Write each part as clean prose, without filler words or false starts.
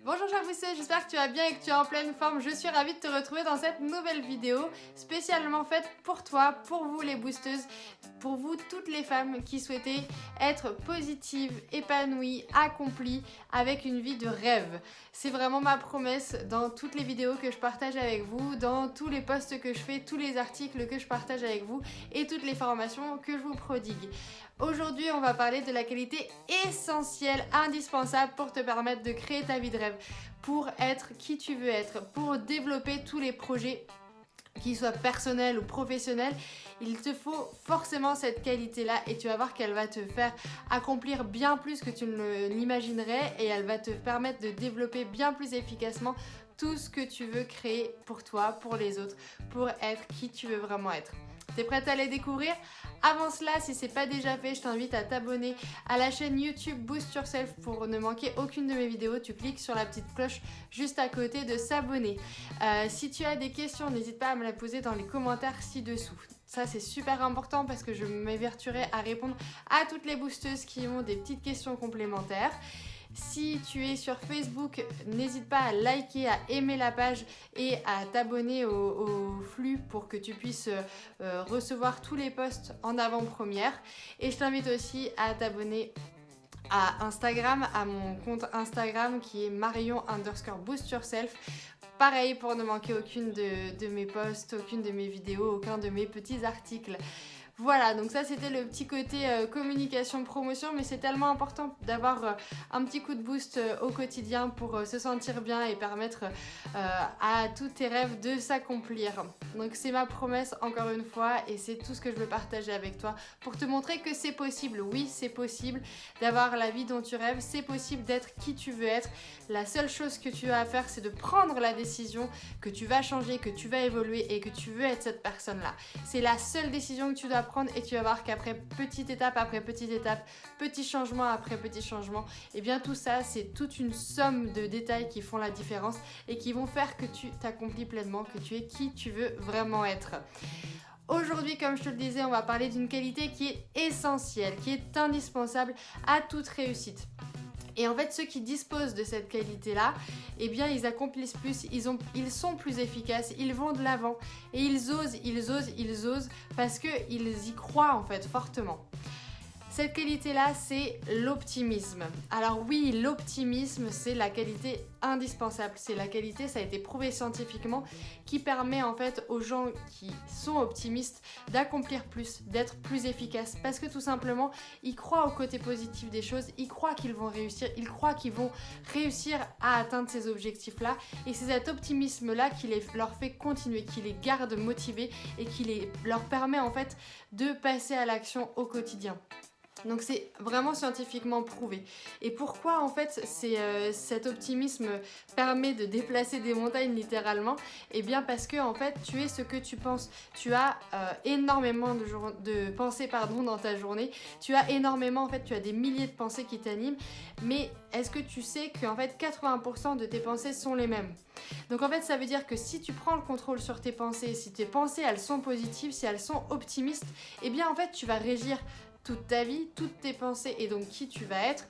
Bonjour Chaboussé, j'espère que tu vas bien et que tu es en pleine forme. Je suis ravie de te retrouver dans cette nouvelle vidéo spécialement faite pour toi, pour vous les boosteuses, pour vous toutes les femmes qui souhaitaient être positives, épanouies, accomplies avec une vie de rêve. C'est vraiment ma promesse dans toutes les vidéos que je partage avec vous, dans tous les posts que je fais, tous les articles que je partage avec vous et toutes les formations que je vous prodigue. Aujourd'hui, on va parler de la qualité essentielle, indispensable pour te permettre de créer ta vie de rêve, pour être qui tu veux être, pour développer tous les projets, qu'ils soient personnels ou professionnels. Il te faut forcément cette qualité-là et tu vas voir qu'elle va te faire accomplir bien plus que tu ne l'imaginerais et elle va te permettre de développer bien plus efficacement tout ce que tu veux créer pour toi, pour les autres, pour être qui tu veux vraiment être. T'es prête à les découvrir? Avant cela, si c'est pas déjà fait, je t'invite à t'abonner à la chaîne YouTube Boost Yourself pour ne manquer aucune de mes vidéos. Tu cliques sur la petite cloche juste à côté de s'abonner. Si tu as des questions, n'hésite pas à me les poser dans les commentaires ci-dessous. Ça, c'est super important parce que je m'évertuerai à répondre à toutes les boosteuses qui ont des petites questions complémentaires. Si tu es sur Facebook, n'hésite pas à liker, à aimer la page et à t'abonner au flux pour que tu puisses recevoir tous les posts en avant-première. Et je t'invite aussi à t'abonner à Instagram, à mon compte Instagram qui est marion_boostyourself. Pareil pour ne manquer aucune de mes posts, aucune de mes vidéos, aucun de mes petits articles. Voilà, donc ça c'était le petit côté communication, promotion, mais c'est tellement important d'avoir un petit coup de boost au quotidien pour se sentir bien et permettre à tous tes rêves de s'accomplir. Donc c'est ma promesse encore une fois et c'est tout ce que je veux partager avec toi pour te montrer que c'est possible. Oui, c'est possible d'avoir la vie dont tu rêves, c'est possible d'être qui tu veux être. La seule chose que tu as à faire, c'est de prendre la décision que tu vas changer, que tu vas évoluer et que tu veux être cette personne-là. C'est la seule décision que tu dois prendre et tu vas voir qu'après petite étape après petite étape, petit changement après petit changement, et bien tout ça c'est toute une somme de détails qui font la différence et qui vont faire que tu t'accomplis pleinement, que tu es qui tu veux vraiment être. Aujourd'hui, comme je te le disais, on va parler d'une qualité qui est essentielle, qui est indispensable à toute réussite. Et en fait, ceux qui disposent de cette qualité-là, eh bien, ils accomplissent plus, ils sont plus efficaces, ils vont de l'avant et ils osent parce qu'ils y croient en fait fortement. Cette qualité-là, c'est l'optimisme. Alors oui, l'optimisme, c'est la qualité indispensable. C'est la qualité, ça a été prouvé scientifiquement, qui permet en fait aux gens qui sont optimistes d'accomplir plus, d'être plus efficaces. Parce que tout simplement, ils croient au côté positif des choses, ils croient qu'ils vont réussir, ils croient qu'ils vont réussir à atteindre ces objectifs-là. Et c'est cet optimisme-là qui leur fait continuer, qui les garde motivés et qui leur permet en fait de passer à l'action au quotidien. Donc c'est vraiment scientifiquement prouvé. Et pourquoi en fait cet optimisme permet de déplacer des montagnes littéralement? Eh bien parce que en fait tu es ce que tu penses. Tu as énormément de pensées dans ta journée. Tu as énormément, en fait tu as des milliers de pensées qui t'animent. Mais est-ce que tu sais qu'en fait 80% de tes pensées sont les mêmes? Donc en fait ça veut dire que si tu prends le contrôle sur tes pensées, si tes pensées elles sont positives, si elles sont optimistes, eh bien en fait tu vas régir toute ta vie, toutes tes pensées et donc qui tu vas être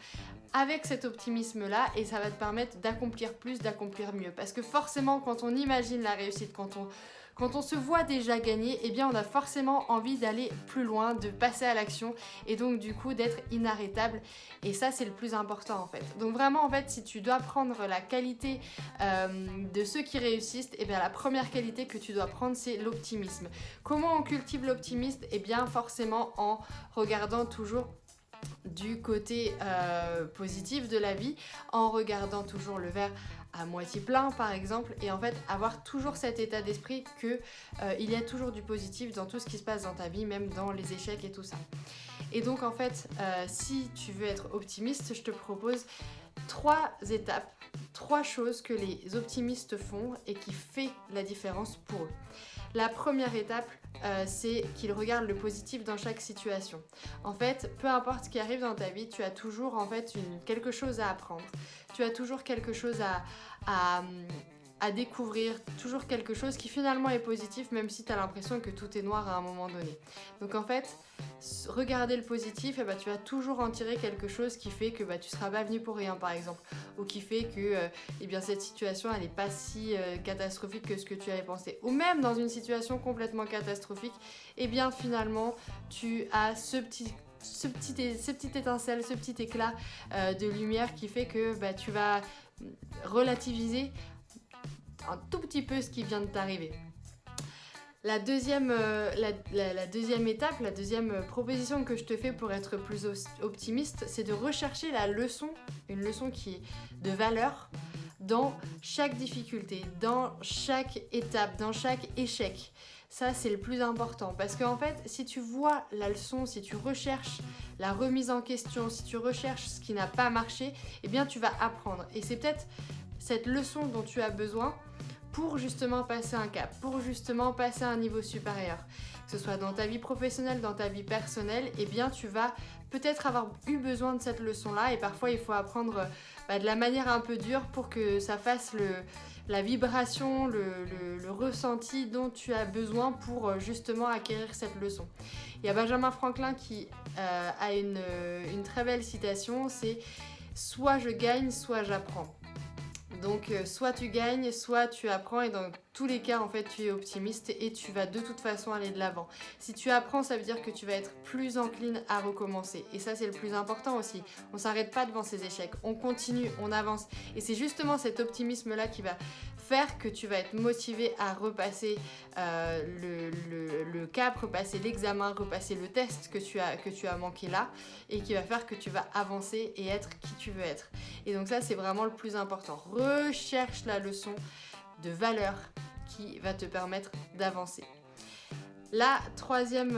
avec cet optimisme-là et ça va te permettre d'accomplir plus, d'accomplir mieux. Parce que forcément, quand on imagine la réussite, quand on se voit déjà gagner, eh bien on a forcément envie d'aller plus loin, de passer à l'action et donc du coup d'être inarrêtable. Et ça, c'est le plus important en fait. Donc vraiment, en fait, si tu dois prendre la qualité de ceux qui réussissent, eh bien la première qualité que tu dois prendre, c'est l'optimisme. Comment on cultive l'optimisme? Eh bien forcément en regardant toujours du côté positif de la vie, en regardant toujours le verre à moitié plein par exemple, et en fait avoir toujours cet état d'esprit que il y a toujours du positif dans tout ce qui se passe dans ta vie, même dans les échecs et tout ça. Et donc en fait si tu veux être optimiste, je te propose 3 étapes, 3 choses que les optimistes font et qui fait la différence pour eux. La première étape, c'est qu'ils regardent le positif dans chaque situation. En fait, peu importe ce qui arrive dans ta vie, tu as toujours en fait quelque chose à apprendre. Tu as toujours quelque chose à découvrir toujours quelque chose qui finalement est positif, même si tu as l'impression que tout est noir à un moment donné. Donc en fait, regarder le positif, tu vas toujours en tirer quelque chose qui fait que tu seras pas venu pour rien par exemple, ou qui fait que cette situation elle n'est pas si catastrophique que ce que tu avais pensé. Ou même dans une situation complètement catastrophique, finalement tu as ce petit étincelle, ce petit éclat de lumière qui fait que tu vas relativiser un tout petit peu ce qui vient de t'arriver. La deuxième étape, la deuxième proposition que je te fais pour être plus optimiste, c'est de rechercher la leçon, une leçon qui est de valeur dans chaque difficulté, dans chaque étape, dans chaque échec. Ça, c'est le plus important parce qu'en fait, si tu vois la leçon, si tu recherches la remise en question, si tu recherches ce qui n'a pas marché, tu vas apprendre. Et c'est peut-être cette leçon dont tu as besoin pour justement passer un cap, pour justement passer à un niveau supérieur. Que ce soit dans ta vie professionnelle, dans ta vie personnelle, tu vas peut-être avoir eu besoin de cette leçon-là et parfois il faut apprendre de la manière un peu dure pour que ça fasse la vibration, le ressenti dont tu as besoin pour justement acquérir cette leçon. Il y a Benjamin Franklin qui a une très belle citation, c'est « Soit je gagne, soit j'apprends ». Donc soit tu gagnes, soit tu apprends et dans tous les cas en fait tu es optimiste et tu vas de toute façon aller de l'avant. Si tu apprends, ça veut dire que tu vas être plus encline à recommencer et ça c'est le plus important aussi. On s'arrête pas devant ces échecs, on continue, on avance et c'est justement cet optimisme là qui va faire que tu vas être motivé à repasser le cap, repasser l'examen, repasser le test que tu as manqué là et qui va faire que tu vas avancer et être qui tu veux être. Et donc ça c'est vraiment le plus important. Recherche la leçon de valeur qui va te permettre d'avancer. La troisième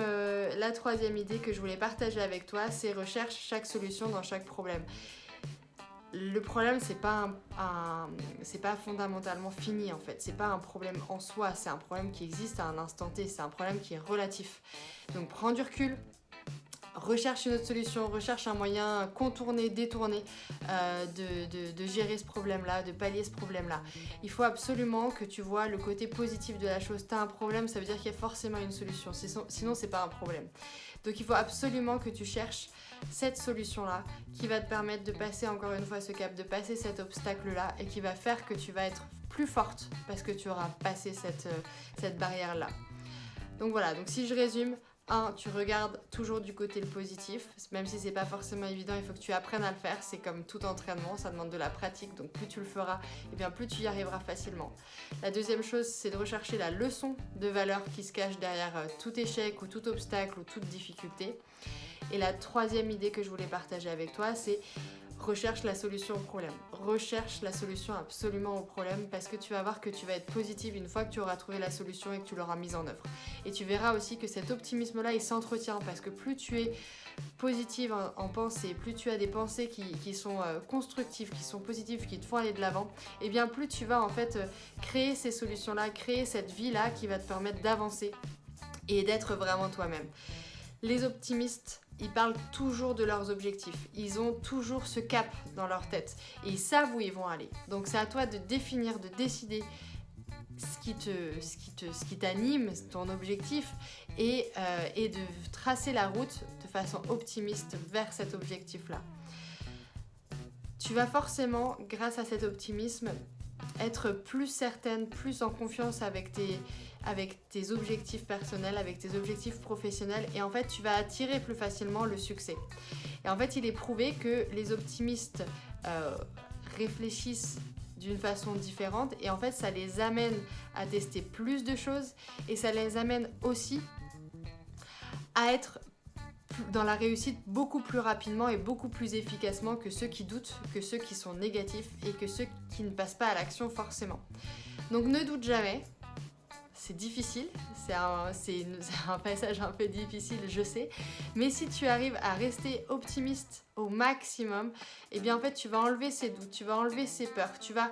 idée que je voulais partager avec toi, c'est recherche chaque solution dans chaque problème. Le problème, c'est pas fondamentalement fini en fait. C'est pas un problème en soi, c'est un problème qui existe à un instant T. C'est un problème qui est relatif. Donc prends du recul. Recherche une autre solution, recherche un moyen contourné, détourné de gérer ce problème-là, de pallier ce problème-là. Il faut absolument que tu vois le côté positif de la chose. Tu as un problème, ça veut dire qu'il y a forcément une solution, sinon c'est pas un problème. Donc il faut absolument que tu cherches cette solution-là qui va te permettre de passer encore une fois ce cap, de passer cet obstacle-là et qui va faire que tu vas être plus forte parce que tu auras passé cette barrière-là. Donc voilà, donc si je résume, 1. Tu regardes toujours du côté le positif, même si c'est pas forcément évident, il faut que tu apprennes à le faire, c'est comme tout entraînement, ça demande de la pratique, donc plus tu le feras, plus tu y arriveras facilement. La deuxième chose, c'est de rechercher la leçon de valeur qui se cache derrière tout échec ou tout obstacle ou toute difficulté. Et la troisième idée que je voulais partager avec toi, c'est recherche la solution au problème. Recherche la solution absolument au problème parce que tu vas voir que tu vas être positive une fois que tu auras trouvé la solution et que tu l'auras mise en œuvre. Et tu verras aussi que cet optimisme-là, il s'entretient parce que plus tu es positive en pensée, plus tu as des pensées qui sont constructives, qui sont positives, qui te font aller de l'avant, et bien plus tu vas en fait créer ces solutions-là, créer cette vie-là qui va te permettre d'avancer et d'être vraiment toi-même. Les optimistes, ils parlent toujours de leurs objectifs. Ils ont toujours ce cap dans leur tête. Et ils savent où ils vont aller. Donc c'est à toi de définir, de décider ce qui t'anime, ton objectif, et de tracer la route de façon optimiste vers cet objectif-là. Tu vas forcément, grâce à cet optimisme, être plus certaine, plus en confiance avec tes objectifs personnels, avec tes objectifs professionnels et en fait tu vas attirer plus facilement le succès. Et en fait il est prouvé que les optimistes réfléchissent d'une façon différente et en fait ça les amène à tester plus de choses et ça les amène aussi à être dans la réussite beaucoup plus rapidement et beaucoup plus efficacement que ceux qui doutent, que ceux qui sont négatifs et que ceux qui ne passent pas à l'action forcément. Donc ne doute jamais, c'est difficile, c'est un passage un peu difficile, je sais, mais si tu arrives à rester optimiste au maximum, et bien en fait tu vas enlever ces doutes, tu vas enlever ces peurs, tu vas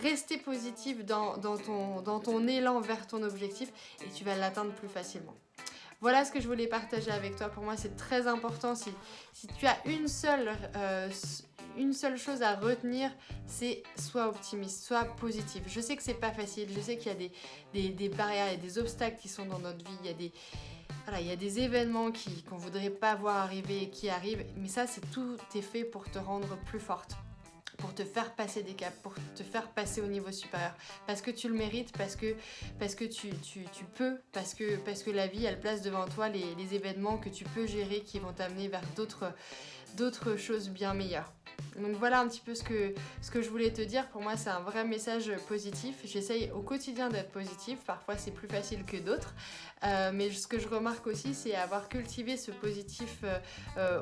rester positive dans ton élan vers ton objectif et tu vas l'atteindre plus facilement. Voilà ce que je voulais partager avec toi. Pour moi, c'est très important. Si tu as une seule une seule chose à retenir, c'est sois optimiste, sois positif. Je sais que c'est pas facile, je sais qu'il y a des barrières, il y a des obstacles qui sont dans notre vie, il y a des événements qu'on voudrait pas voir arriver et qui arrivent, mais ça, tout est fait pour te rendre plus forte, pour te faire passer des caps, pour te faire passer au niveau supérieur, parce que tu le mérites, parce que tu peux, parce que la vie, elle place devant toi les événements que tu peux gérer, qui vont t'amener vers d'autres choses bien meilleures. Donc voilà un petit peu ce que je voulais te dire. Pour moi, c'est un vrai message positif. J'essaye au quotidien d'être positive. Parfois, c'est plus facile que d'autres. Mais ce que je remarque aussi, c'est avoir cultivé ce positif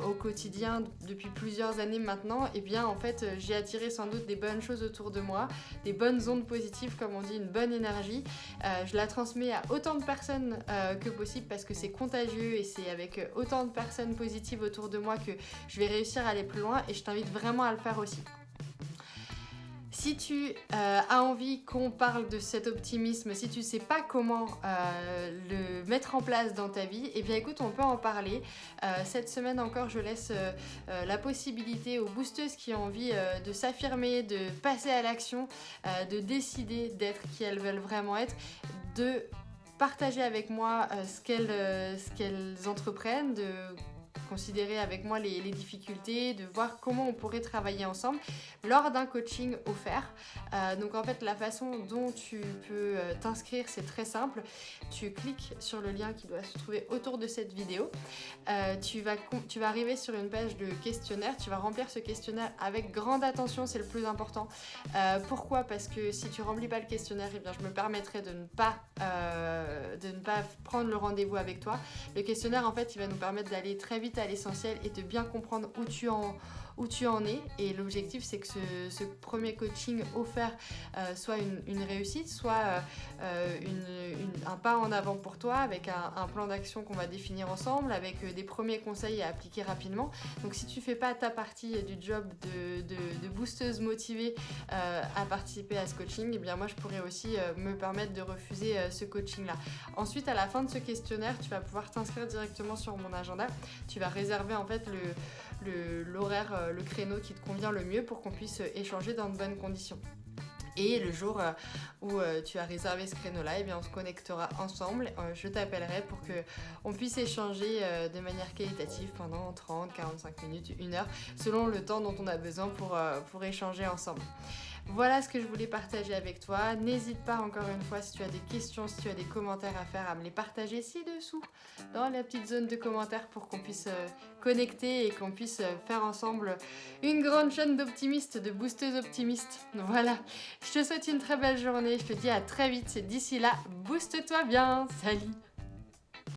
au quotidien depuis plusieurs années maintenant. Et bien, en fait, j'ai attiré sans doute des bonnes choses autour de moi, des bonnes ondes positives, comme on dit, une bonne énergie. Je la transmets à autant de personnes que possible parce que c'est contagieux et c'est avec autant de personnes positives autour de moi que je vais réussir à aller plus loin, et je t'invite vraiment à le faire aussi. Si tu as envie qu'on parle de cet optimisme, si tu ne sais pas comment le mettre en place dans ta vie, eh bien écoute, on peut en parler. Cette semaine encore, je laisse la possibilité aux boosteuses qui ont envie de s'affirmer, de passer à l'action, de décider d'être qui elles veulent vraiment être, de partager avec moi ce qu'elles entreprennent, de considérer avec moi les difficultés, de voir comment on pourrait travailler ensemble lors d'un coaching offert. Donc en fait, la façon dont tu peux t'inscrire, c'est très simple. Tu cliques sur le lien qui doit se trouver autour de cette vidéo. Tu vas arriver sur une page de questionnaire. Tu vas remplir ce questionnaire avec grande attention, c'est le plus important. Pourquoi ? Parce que si tu remplis pas le questionnaire, eh bien, je me permettrai de ne pas prendre le rendez-vous avec toi. Le questionnaire, en fait, il va nous permettre d'aller très vite à l'essentiel et de bien comprendre où tu en es, et l'objectif, c'est que ce premier coaching offert soit une réussite, soit un pas en avant pour toi, avec un plan d'action qu'on va définir ensemble, avec des premiers conseils à appliquer rapidement. Donc si tu fais pas ta partie du job de boosteuse motivée à participer à ce coaching, eh bien moi je pourrais aussi me permettre de refuser ce coaching là. Ensuite, à la fin de ce questionnaire, tu vas pouvoir t'inscrire directement sur mon agenda. Tu vas réserver en fait l'horaire, le créneau qui te convient le mieux pour qu'on puisse échanger dans de bonnes conditions. Et le jour où tu as réservé ce créneau-là, eh bien, on se connectera ensemble. Je t'appellerai pour qu'on puisse échanger de manière qualitative pendant 30, 45 minutes, 1 heure, selon le temps dont on a besoin pour échanger ensemble. Voilà ce que je voulais partager avec toi. N'hésite pas, encore une fois, si tu as des questions, si tu as des commentaires à faire, à me les partager ci-dessous dans la petite zone de commentaires pour qu'on puisse connecter et qu'on puisse faire ensemble une grande chaîne d'optimistes, de boosteuses optimistes. Voilà, je te souhaite une très belle journée. Je te dis à très vite. D'ici là, booste-toi bien. Salut!